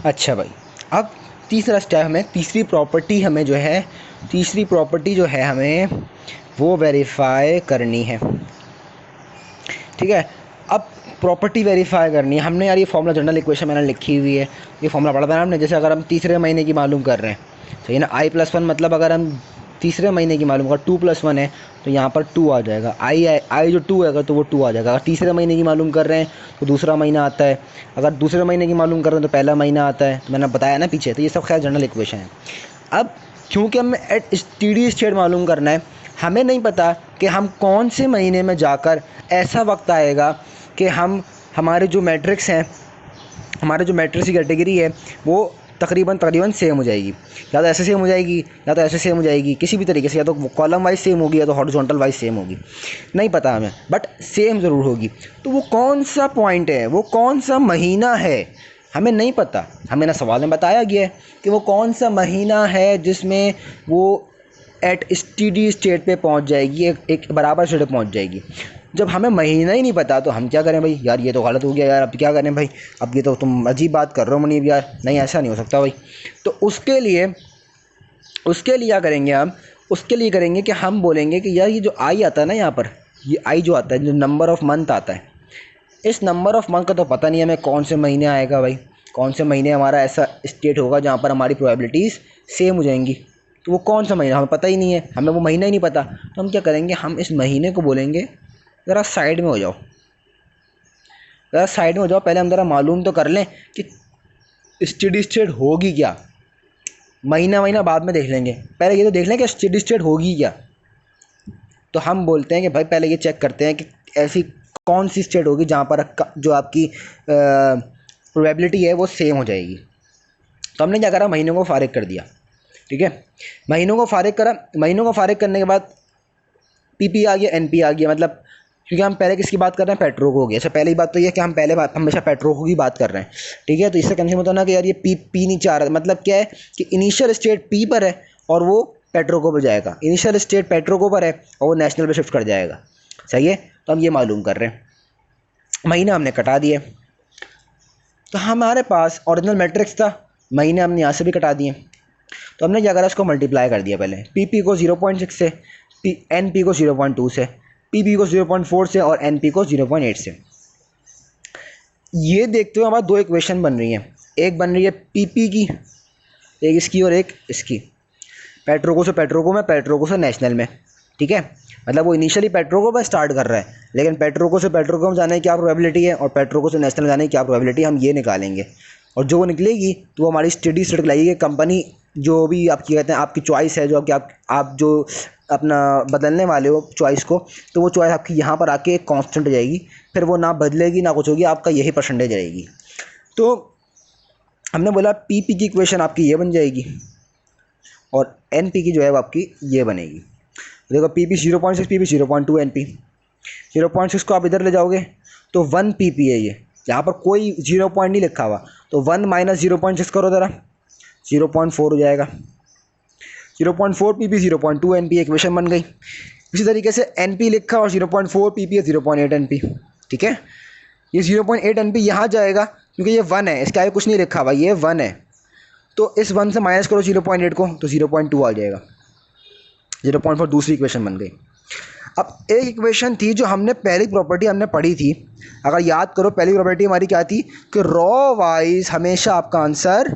अच्छा भाई, अब तीसरा स्टेप हमें तीसरी प्रॉपर्टी जो है हमें वो वेरीफाई करनी है। ठीक है, अब प्रॉपर्टी वेरीफाई करनी है हमने। यार ये फॉर्मूला जनरल इक्वेशन मैंने लिखी हुई है, ये फॉर्मूला पढ़ा था हमने। जैसे अगर हम तीसरे महीने की मालूम कर रहे हैं, सही ना, i+1 मतलब अगर हम तीसरे महीने की मालूम कर 2+1 है तो यहाँ पर 2 आ जाएगा। आई जो 2 है तो वो 2 आ जाएगा। अगर तीसरे महीने की मालूम कर रहे हैं तो दूसरा महीना आता है, अगर दूसरे महीने की मालूम कर रहे हैं तो पहला महीना आता है। तो मैंने बताया ना पीछे, तो ये सब खैर जनरल इक्वेशन है। अब क्योंकि हमें एट स्टेडी स्टेट मालूम करना है, हमें नहीं पता कि हम कौन से महीने में जाकर ऐसा वक्त आएगा कि हमारे जो मैट्रिक्स हैं, हमारे जो मैट्रिक्स की कैटेगरी है वो तकरीबन सेम हो जाएगी। या तो ऐसे सेम हो जाएगी, या तो ऐसे सेम हो जाएगी, किसी भी तरीके से, या तो कॉलम वाइज सेम होगी या तो हॉरिजॉन्टल वाइज सेम होगी, नहीं पता हमें, बट सेम ज़रूर होगी। तो वो कौन सा पॉइंट है, वो कौन सा महीना है, हमें नहीं पता। हमें ना सवाल में बताया गया है कि वो कौन सा महीना है जिसमें वो एट स्टेडी स्टेट पे पहुंच जाएगी, एक बराबर स्टेट पे पहुंच जाएगी। जब हमें महीना ही नहीं पता तो हम क्या करें भाई? यार ये तो गलत हो गया यार, अब क्या करें भाई? अब ये तो तुम अजीब बात कर रहे हो मुनीब यार, नहीं ऐसा नहीं हो सकता भाई। तो उसके लिए क्या करेंगे हम? उसके लिए करेंगे कि हम बोलेंगे कि यार ये जो आई आता है ना यहाँ पर, ये आई जो आता है, जो नंबर ऑफ़ मंथ आता है, इस नंबर ऑफ़ मंथ का तो पता नहीं हमें कौन से महीने आएगा भाई, कौन से महीने हमारा ऐसा स्टेट होगा जहाँ पर हमारी प्रोबेबिलिटीज़ सेम हो जाएंगी। तो वो कौन सा महीना हमें पता ही नहीं है, हमें वो महीना ही नहीं पता। तो हम क्या करेंगे? हम इस महीने को बोलेंगे ज़रा साइड में हो जाओ, ज़रा साइड में हो जाओ, पहले हम ज़रा मालूम तो कर लें कि स्टेडी स्टेट होगी क्या। महीना बाद में देख लेंगे, पहले ये तो देख लें कि स्टेडी स्टेट होगी क्या। तो हम बोलते हैं कि भाई पहले ये चेक करते हैं कि ऐसी कौन सी स्टेट होगी जहाँ पर जो आपकी प्रोबेबिलिटी है वो सेम हो जाएगी। तो हमने क्या करा? महीनों को फारिग कर दिया। ठीक है, महीनों को फारिग करा। महीनों को फारिग करने के बाद पीपी आ गया, एनपी आ गया। मतलब क्योंकि हम पहले किसकी बात कर रहे हैं? पेट्रो हो गया। अच्छा, पहली बात तो ये कि हम हमेशा पेट्रो की बात कर रहे हैं। ठीक है, तो इससे कंफ्यूजन होता है ना कि यार ये पी नीचे आ रहा है। मतलब क्या है कि इनिशियल स्टेट पी पर है और वो पेट्रोको पर जाएगा, इनिशियल स्टेट पेट्रोको पर है और वो नेशनल पे शिफ्ट कर जाएगा। सही है, तो हम ये मालूम कर रहे हैं। महीना हमने कटा दिए, तो हमारे पास ओरिजिनल मैट्रिक्स था, महीने हमने यहाँ से भी कटा दिए। तो हमने क्या करा? इसको मल्टीप्लाई कर दिया। पहले पी को 0.6 से, एन पी को 0.2 से, पी को 0.4 से और एन पी को 0.8 से। ये देखते हुए हमारे दो इक्वेशन बन रही हैं। एक बन रही है पीपी की, एक इसकी और एक इसकी, पेट्रोको से पेट्रोको में, पेट्रोको से नेशनल में। ठीक है, मतलब वो इनिशियली पेट्रोको पर स्टार्ट कर रहा है, लेकिन पेट्रोको से पेट्रोको में जाने की क्या प्रोबेबिलिटी है और पेट्रोको से नेशनल जाने की क्या प्रोबेबिलिटी है, हम ये निकालेंगे। और जो वो निकलेगी तो वो हमारी स्टेडी स्टेट लगेगी। कंपनी जो भी आपकी कहते हैं आपकी चॉइस है, जो कि आप जो अपना बदलने वाले हो चॉइस को, तो वो चॉइस आपकी यहाँ पर आके एक कांस्टेंट हो जाएगी, फिर वो ना बदलेगी ना कुछ होगी, आपका यही परसेंटेज रहेगी। तो हमने बोला पी की इक्वेशन आपकी ये बन जाएगी और एन पी की जो है वो आपकी ये बनेगी। देखो पी 0.6, पी 0.2, एन पी 0.6 को आप इधर ले जाओगे तो 1 पी है। ये यहाँ पर कोई 0 पॉइंट नहीं लिखा हुआ, तो 1 माइनस 0.6 करो ज़रा, 0.4 हो जाएगा। 0.4 पी 0.2 एन पी, इक्वेशन बन गई। इसी तरीके से एन पी लिखा और 0.4 पी है 0.8 एन पी। ठीक है, ये 0.8 एन पी यहाँ जाएगा क्योंकि ये 1 है, इसके आगे कुछ नहीं लिखा हुआ, ये 1 है। तो इस 1 से माइनस करो 0.8 को तो 0.2 आ जाएगा। 0.4 दूसरी इक्वेशन बन गई। अब एक इक्वेशन थी जो हमने पहली प्रॉपर्टी हमने पढ़ी थी, अगर याद करो पहली प्रॉपर्टी हमारी क्या थी कि रॉ वाइज हमेशा आपका आंसर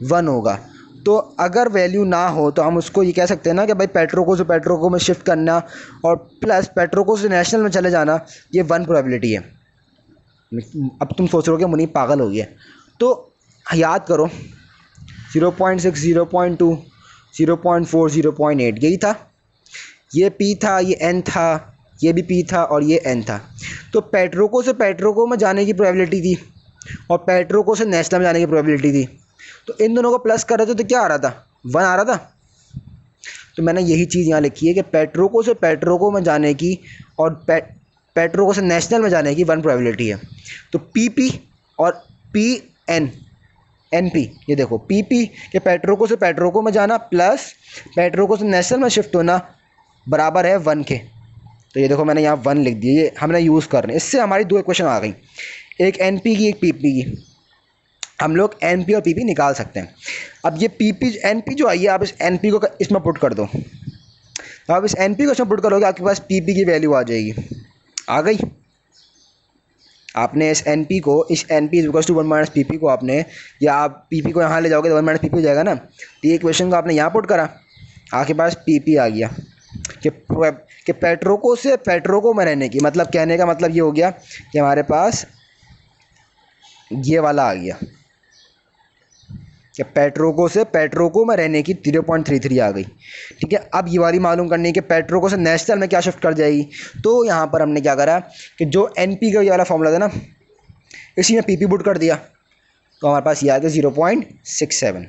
1 होगा। तो अगर वैल्यू ना हो तो हम उसको ये कह सकते हैं ना कि भाई पेट्रोको से पेट्रोको में शिफ्ट करना और प्लस पेट्रोको से नेशनल में चले जाना, ये 1 प्रोबेबिलिटी है। अब तुम सोच रहे हो कि मुनीब पागल हो गया, तो याद करो 0.6, 0.2, 0.4, 0.8 यही था। ये पी था, ये एन था, ये भी पी था और ये एन था। तो पेट्रोको से पेट्रोको में जाने की प्रोबेबिलिटी थी और पेट्रोको से नेशनल में जाने की प्रोबेबिलिटी थी। तो इन दोनों को प्लस कर रहे थे तो क्या आ रहा था? 1 आ रहा था। तो मैंने यही चीज़ यहाँ लिखी है कि पेट्रोको से पेट्रोको में जाने की और पेट्रोको से नेशनल में जाने की 1 प्रोबेबिलिटी है। तो पी और पी एन एन पी, ये देखो पी के पेट्रोको से पेट्रोको में जाना प्लस पेट्रोको से नेशनल में शिफ्ट होना बराबर है 1 के। तो ये देखो मैंने यहाँ 1 लिख दिया, ये हमने यूज़ कर रहे हैं। इससे हमारी दो इक्वेशन आ गई, एक एन पी की एक पी की। हम लोग एन पी और पी पी निकाल सकते हैं। अब ये पी पी एन पी जो आई है, आप इस एन पी को इसमें पुट कर दो। आप इस एन पी को इसमें पुट करोगे, आपके पास पी पी की वैल्यू आ जाएगी। आ गई? आपने इस एन पी को, इस एन पी इक्वल टू 1 माइनस पी पी को आपने, या आप पी पी को यहाँ ले जाओगे तो 1 माइनस पी पी हो जाएगा ना। तो ये इक्वेशन को आपने यहाँ पुट करा, आपके पास पी पी आ गया कि पेट्रोको से पेट्रोको में रहने की, मतलब कहने का मतलब ये हो गया कि हमारे पास ये वाला आ गया कि पेट्रोको से पेट्रोको में रहने की 0.33 आ गई। ठीक है, अब ये वाली मालूम करनी है कि पेट्रोको से नेशनल में क्या शिफ्ट कर जाएगी। तो यहाँ पर हमने क्या करा कि जो एन पी का ये वाला फॉर्मूला था ना, इसी में पी पी पुट कर दिया, तो हमारे पास ये आ गया 0.67।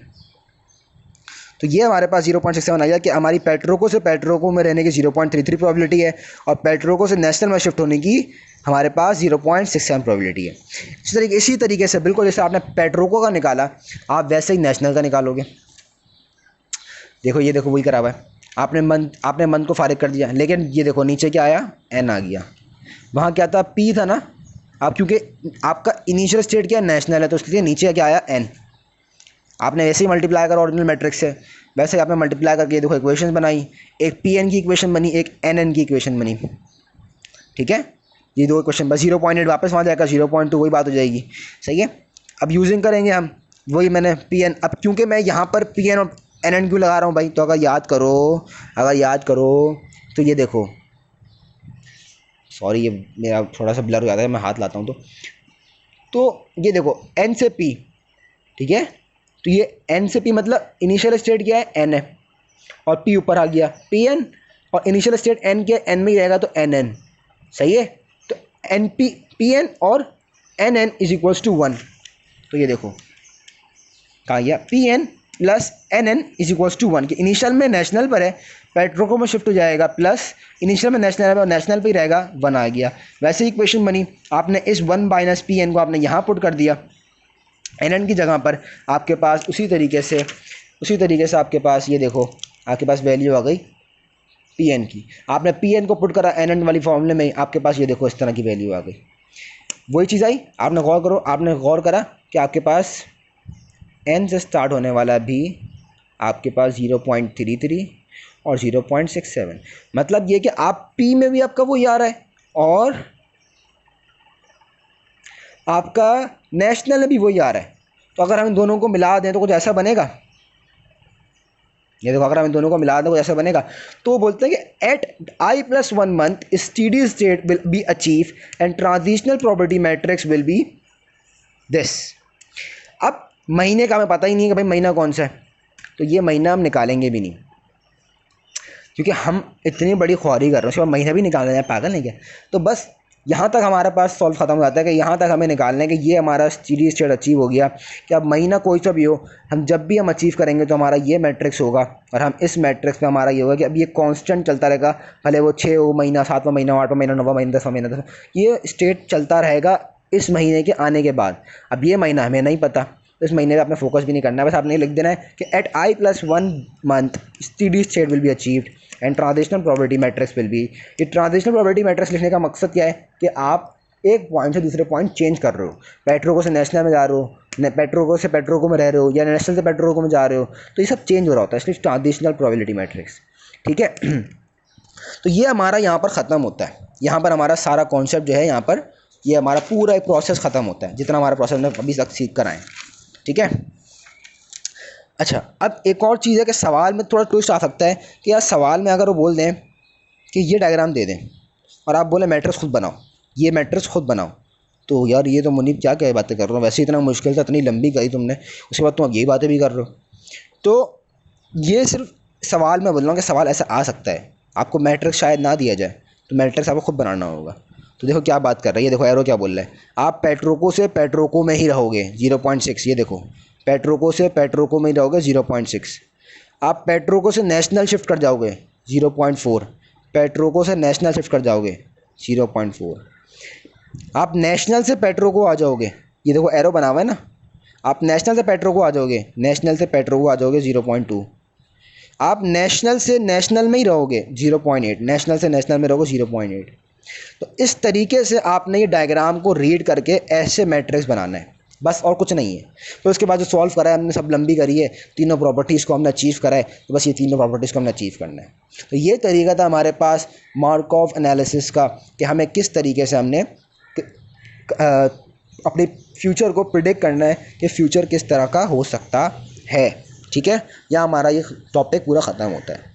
तो ये हमारे पास 0.67 आ गया कि हमारी पेट्रोको से पेट्रोको में रहने की 0.33 प्रोबेबिलिटी है, और पेट्रोको से नेशनल में शिफ्ट होने की हमारे पास 0.67 प्रोबेबिलिटी है। इसी तरीके से बिल्कुल जैसे आपने पेट्रोको का निकाला, आप वैसे ही नेशनल का निकालोगे। देखो ये देखो वही करा हुआ है, आपने मन को फारिग कर दिया, लेकिन ये देखो नीचे क्या आया, एन आ गया। वहाँ क्या था, पी था ना। अब क्योंकि आपका इनिशियल स्टेट क्या है, नेशनल है, तो उसके लिए नीचे क्या आया, एन। आपने वैसे ही मल्टीप्लाई करा ऑरिजिनल मैट्रिक्स से, वैसे ही आपने मल्टीप्लाई करके देखो इक्वेशन बनाई, एक पी एन की इक्वेशन बनी, एक एन एन की इक्वेशन बनी। ठीक है, ये दो इक्वेशन बस 0.8 वापस वहाँ जाएगा, 0.2 वही बात हो जाएगी। सही है, अब यूजिंग करेंगे हम वही मैंने पी एन। अब क्योंकि मैं यहाँ पर पी एन और एन एन क्यों लगा रहा हूँ भाई, तो अगर याद करो तो ये देखो, सॉरी ये मेरा थोड़ा सा ब्लर हो जाता है, मैं हाथ लाता हूँ तो ये देखो एन से पी। ठीक है, तो ये एन से पी मतलब इनिशियल स्टेट क्या है, एन है, और पी ऊपर आ गया पी एन, और इनिशियल स्टेट एन के एन में ही रहेगा तो एन एन। सही है, तो एन पी पी एन और N N is equals to 1। तो ये देखो कहाँ गया, P N plus N N is equals to 1, कि इनिशियल में नेशनल पर है, पेट्रोको में शिफ्ट हो जाएगा, प्लस इनिशियल में नेशनल है और नेशनल पे ही रहेगा, 1 आ गया। वैसे ही इक्वेशन बनी, आपने इस 1 माइनस पी एन को आपने यहाँ पुट कर दिया एन एन की जगह पर, आपके पास उसी तरीके से आपके पास ये देखो आपके पास वैल्यू आ गई पी एन की। आपने पी एन को पुट करा एन एन वाली फॉर्मूले में, आपके पास ये देखो इस तरह की वैल्यू आ गई। वही चीज़ आई, आपने गौर करा कि आपके पास एन से स्टार्ट होने वाला भी आपके पास 0.33 और 0.67, मतलब ये कि आप पी में भी आपका वही आ रहा है और आपका नेशनल में भी वही आ रहा है। तो अगर हम इन दोनों को मिला दें तो कुछ ऐसा बनेगा, ये देखो अगर हम इन दोनों को मिला दें कुछ ऐसा बनेगा। तो बोलते हैं कि at i+1 month steady state will be achieve and transitional property matrix will be this. अब महीने का हमें पता ही नहीं है कि भाई महीना कौन सा है, तो ये महीना हम निकालेंगे भी नहीं, क्योंकि हम इतनी बड़ी ख्वारी कर रहे हैं, उसके बाद महीना भी निकालना है, पागल नहीं क्या। तो बस यहाँ तक हमारे पास सॉल्व खत्म हो जाता है कि यहाँ तक हमें निकालना है कि ये हमारा स्टेडी स्टेट अचीव हो गया, कि अब महीना कोई सा भी हो, हम जब भी हम अचीव करेंगे तो हमारा ये मैट्रिक्स होगा, और हम इस मैट्रिक्स में हमारा ये होगा कि अब ये कांस्टेंट चलता रहेगा, भले वो 6 हो महीना, 7वां महीना, 8वां महीना, 9वां महीना, 10वां महीना, ये स्टेट चलता रहेगा इस महीने के आने के बाद। अब ये महीना हमें नहीं पता, इस महीने पे आपने फोकस भी नहीं करना है, बस आपने लिख देना है कि at i+1 month steady state will be achieved and transitional probability matrix will be. ये ट्रांजिशनल प्रोबेबिलिटी मैट्रिक्स लिखने का मकसद क्या है कि आप एक पॉइंट से दूसरे पॉइंट चेंज कर रहे हो, पेट्रोको से नेशनल में जा रहे हो, पेट्रोको से पेट्रोको में रह रहे हो, या नेशनल से पेट्रोको में जा रहे हो, तो ये सब चेंज हो रहा होता है, इसलिए ट्रांजिशनल प्रोबेबिलिटी मैट्रिक्स। ठीक है, तो ये हमारा यहाँ पर ख़त्म होता है, यहाँ पर हमारा सारा कॉन्सेप्ट जो है, यहाँ पर ये हमारा पूरा एक प्रोसेस ख़त्म होता है, जितना हमारा प्रोसेस में अभी तक सीख कर आए। ठीक है, अच्छा अब एक और चीज़ है कि सवाल में थोड़ा ट्विस्ट आ सकता है कि यार सवाल में अगर वो बोल दें कि ये डायग्राम दे दें और आप बोले मैट्रिक्स खुद बनाओ, ये मैट्रिक्स खुद बनाओ, तो यार ये तो मुनीब क्या क्या बातें कर रहे हो, वैसे इतना मुश्किल था, इतनी लंबी करी तुमने, उसके बाद तुम अब यही बातें भी कर रहे हो। तो ये सिर्फ सवाल में बोल रहा हूँ कि सवाल ऐसा आ सकता है, आपको मैट्रिक्स शायद ना दिया जाए तो मैट्रिक्स आपको खुद बनाना होगा। तो देखो क्या बात कर रहा है, ये देखो एरो क्या बोल रहा है, आप पेट्रोको से पेट्रोको में ही रहोगे 0.6, ये देखो पेट्रोको से पेट्रोको में ही रहोगे 0.6, आप पेट्रोको से नेशनल शिफ्ट कर जाओगे 0.4, पेट्रोको से नेशनल शिफ्ट कर जाओगे 0.4, आप नेशनल से पेट्रोको आ जाओगे, ये देखो एरो बना हुआ है ना, आप नेशनल से पेट्रोको आ जाओगे, नेशनल से पेट्रोको आ जाओगे 0.2, आप नेशनल से नेशनल में ही रहोगे 0.8, नेशनल से नेशनल में रहोगे 0.8। तो इस तरीके से आपने ये डायग्राम को रीड करके ऐसे मैट्रिक्स बनाना है, बस और कुछ नहीं है। तो उसके बाद जो सॉल्व करा है हमने, सब लंबी करी है, तीनों प्रॉपर्टीज़ को हमने अचीव करा है, तो बस ये तीनों प्रॉपर्टीज़ को हमने अचीव करना है। तो ये तरीका था हमारे पास मार्कोव एनालिसिस का, कि हमें किस तरीके से हमने अपने फ्यूचर को प्रिडिक्ट करना है कि फ्यूचर किस तरह का हो सकता है। ठीक है, यहाँ हमारा ये टॉपिक पूरा ख़त्म होता है।